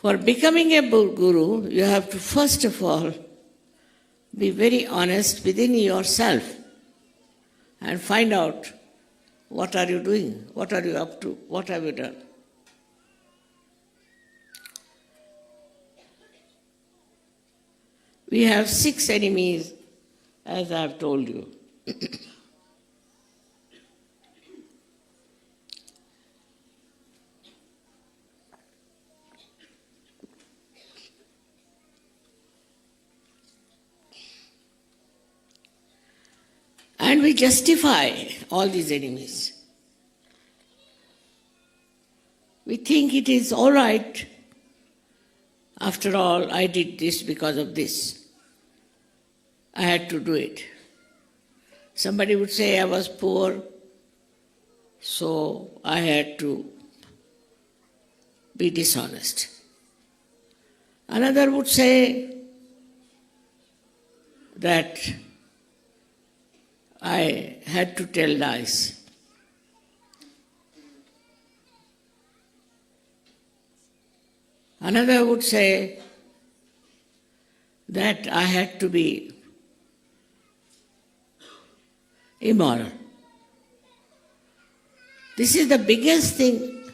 For becoming a guru, you have to first of all be very honest within yourself and find out what are you doing, what are you up to, what have you done. We have 6 enemies, as I have told you. And we justify all these enemies. We think it is all right. After all, I did this because of this. I had to do it. Somebody would say I was poor, so I had to be dishonest. Another would say that I had to tell lies. Another would say that I had to be immoral. This is the biggest thing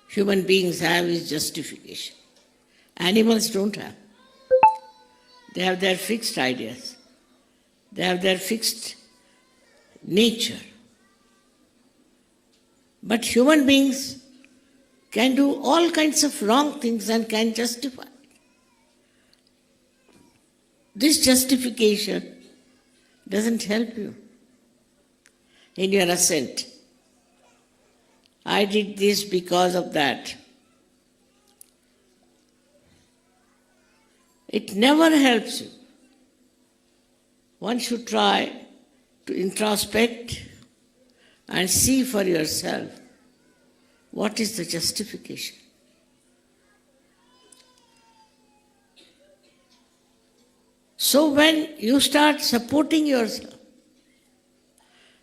human beings have, is justification. Animals don't have. They have their fixed ideas. They have their fixed nature. But human beings can do all kinds of wrong things and can justify. This justification doesn't help you in your ascent. I did this because of that. It never helps you. One should try to introspect and see for yourself what is the justification. So when you start supporting yourself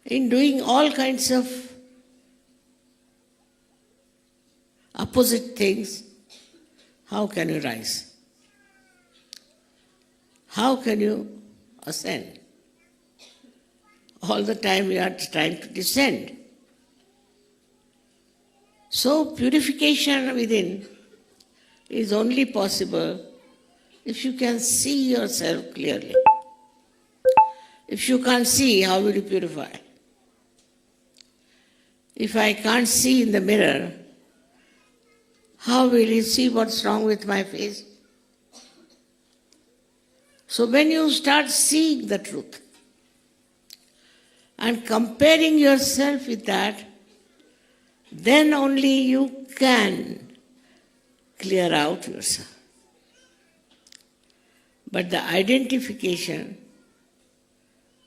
in doing all kinds of opposite things, how can you rise? How can you ascend? All the time we are trying to descend. So purification within is only possible if you can see yourself clearly. If you can't see, how will you purify? If I can't see in the mirror, how will you see what's wrong with my face? So when you start seeing the truth and comparing yourself with that, then only you can clear out yourself. But the identification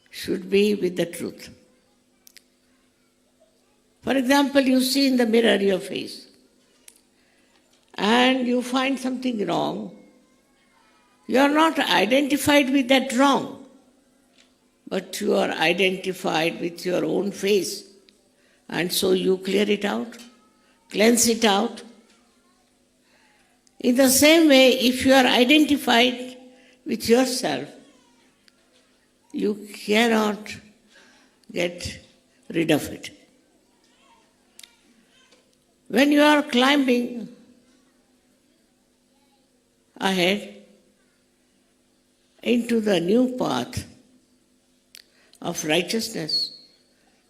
should be with the truth. For example, you see in the mirror your face and you find something wrong. You are not identified with that wrong, but you are identified with your own face. And so you clear it out, cleanse it out. In the same way, if you are identified with yourself, you cannot get rid of it. When you are climbing ahead into the new path of righteousness,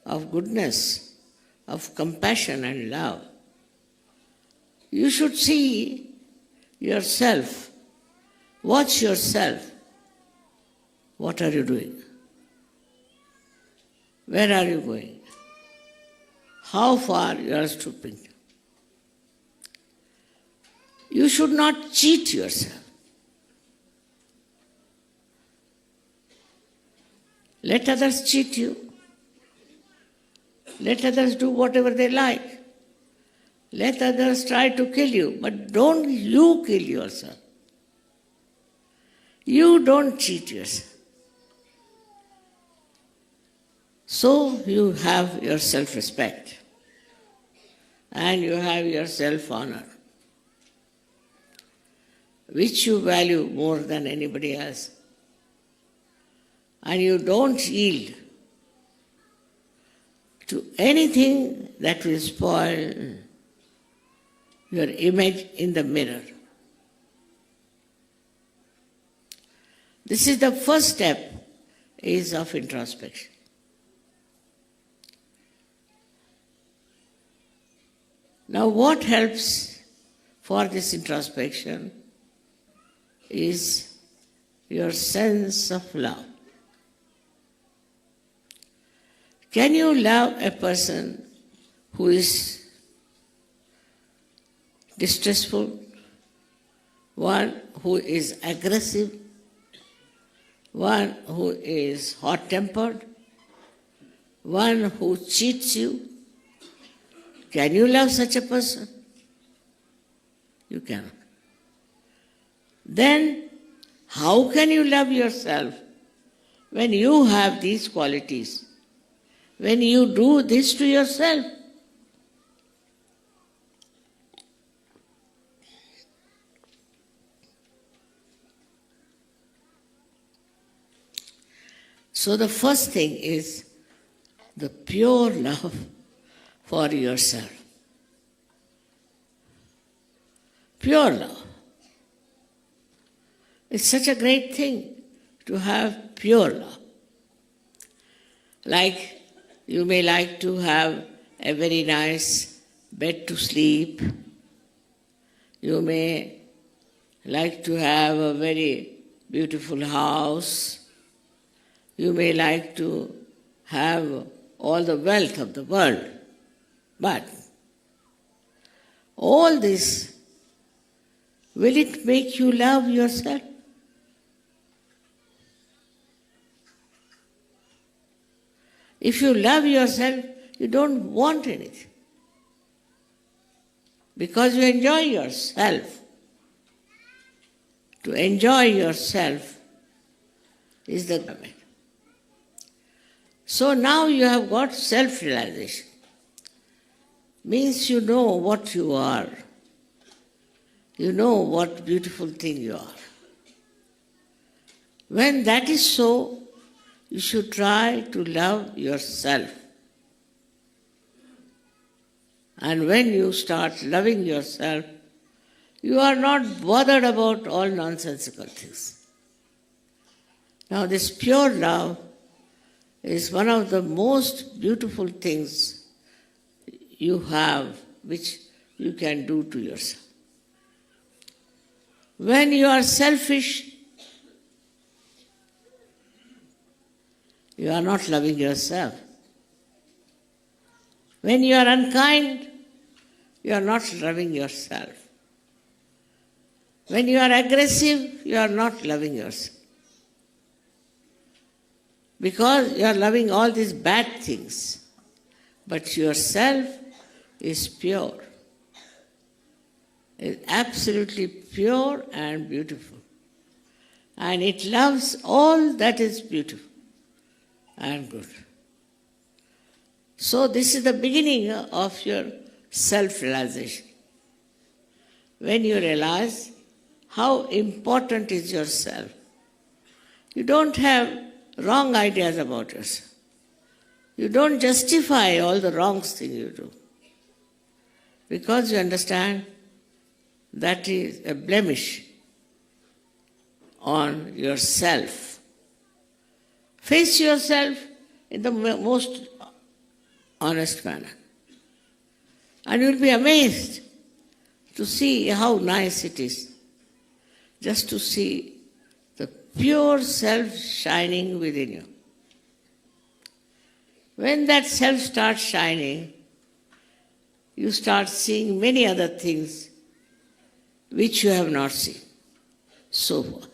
of goodness, of compassion and love, you should see yourself, watch yourself. What are you doing? Where are you going? How far you are stooping? You should not cheat yourself. Let others cheat you. Let others do whatever they like. Let others try to kill you, but don't you kill yourself. You don't cheat yourself. So you have your self-respect and you have your self-honor. which you value more than anybody else, and you don't yield to anything that will spoil your image in the mirror. This is the first step is of introspection. Now what helps for this introspection is your sense of love. Can you love a person who is distressful, one who is aggressive, one who is hot-tempered, one who cheats you? Can you love such a person? You cannot. Then, how can you love yourself when you have these qualities? When you do this to yourself? So the first thing is the pure love for yourself. Pure love. It's such a great thing to have pure love. Like you may like to have a very nice bed to sleep. You may like to have a very beautiful house. You may like to have all the wealth of the world. But all this, will it make you love yourself? If you love yourself, you don't want anything. Because you enjoy yourself. To enjoy yourself is the government. So now you have got self-realization. Means you know what you are. You know what beautiful thing you are. When that is so, you should try to love yourself. And when you start loving yourself, you are not bothered about all nonsensical things. Now this pure love is one of the most beautiful things you have, which you can do to yourself. When you are selfish, you are not loving yourself. When you are unkind, you are not loving yourself. When you are aggressive, you are not loving yourself. Because you are loving all these bad things. But yourself is pure. It's absolutely pure and beautiful. And it loves all that is beautiful and good. So this is the beginning of your self-realization. When you realize how important is yourself, you don't have wrong ideas about yourself. You don't justify all the wrong things you do. Because you understand that is a blemish on yourself. Face yourself in the most honest manner. And you'll be amazed to see how nice it is. Just to see the pure self shining within you. When that self starts shining, you start seeing many other things which you have not seen so far.